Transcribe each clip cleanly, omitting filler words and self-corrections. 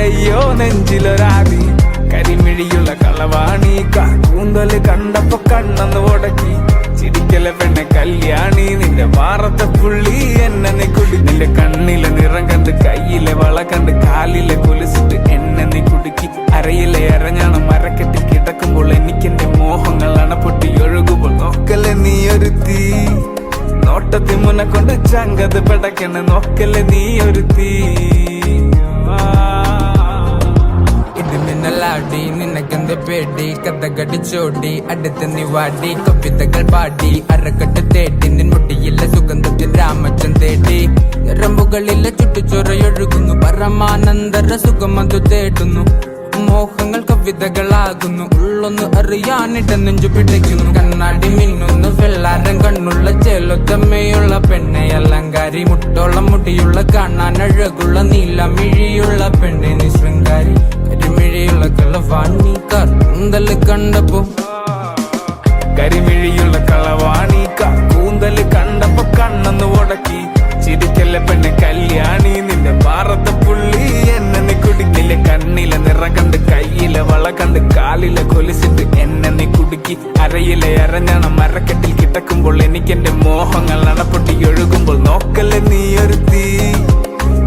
അയ്യോ നെഞ്ചിലൊരാതി കരിമിഴിയുള്ള കളവാണി കൂന്തല് കണ്ടപ്പോ കണ്ണന്ന് ഉടക്കി ചിരിക്കല പെണ്ണെ കല്യാണി നിന്റെ മാറത്തെ പുള്ളി എന്നെ നീ കുടി നിന്റെ കണ്ണിലെ നിറം കണ്ട് കയ്യിലെ വള കണ്ട് കാലിലെ കൊലുസിട്ട് എന്നെ നീ കുടുക്കി അരയിലെ അരഞ്ഞാണ് മരക്കെട്ടി കിടക്കുമ്പോൾ എനിക്കെന്റെ മോഹങ്ങൾ അണപ്പൊട്ടി ഒഴുകുമ്പോൾ നോക്കല്ലേ നീ ഒരു തീ നോട്ടത്തി മുന്നെ കൊണ്ട് ചങ്കത് പെടക്കണ് നോക്കല്ലേ നീ ഒരു തീ ലാടി നിനക്കെന്ത് പേടി കഥകടിച്ചോടി അടുത്ത് നീ വാടി കവിതകൾ പാടി അരക്കെട്ട് തേടി നിൻ മുട്ടിയിലെ സുഗന്ധത്തിൽ രാമച്ചൻ തേടി ഞരമ്പുകളിലെ ചുട്ടുചൊറയൊഴുകുന്നു പരമാനന്ദര സുഖമതു തേടുന്നു മോഹങ്ങൾ കവിതകളാകുന്നു ഉള്ളൊന്ന് അറിയാനിട നെഞ്ചു പിടിക്കുന്നു കണ്ണാടി മിന്നുന്നു വെള്ളാരം കണ്ണുള്ള ചേലൊത്തമ്മയുള്ള പെണ്ണെ അലങ്കാരി മുട്ടോളം മുടിയുള്ള കാണാൻ അഴകുള്ള നീലമിഴിയുള്ള പെണ്ണെ നീ ശൃംഗാരി കരിമിഴിയുള്ള കളവാണി കൂന്തല് കണ്ടപ്പോ കരിമിഴിയുള്ള കളവാണി കൂന്തല് കണ്ടപ്പോ കണ്ണന്ന് ഉടക്കി ചിരിക്കല്ലേ പെണ്ണെ കല്യാണി നിന്റെ പാറത്തെ പുള്ളി എന്നെ നീ കുടുക്കില്ലേ കണ്ണിലെ നിറം കണ്ട് കയ്യിലെ വള കണ്ട് കാലിലെ കൊലിച്ചിട്ട് എന്നെ നീ കുടുക്കി അരയിലെ അരഞ്ഞാണ് മരക്കെട്ടിൽ കിടക്കുമ്പോൾ എനിക്കെന്റെ മോഹങ്ങൾ അണപ്പൊട്ടി ഒഴുകുമ്പോൾ നോക്കല്ലേ നീ ഒരു തീ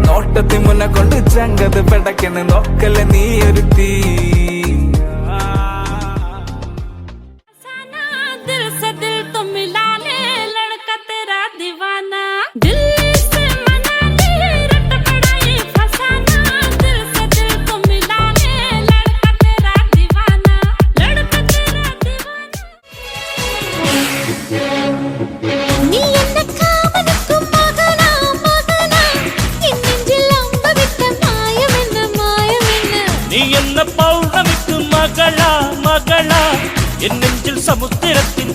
നോട്ടത്തി മുന്നെ കൊണ്ട് ചങ്കത് പെടക്കണ് നോക്കല്ലേ നീ ഒരു തീ പൗർണമിക്ക് മകള മകള എൻ നെഞ്ചിൽ സമുദ്രത്തിൻ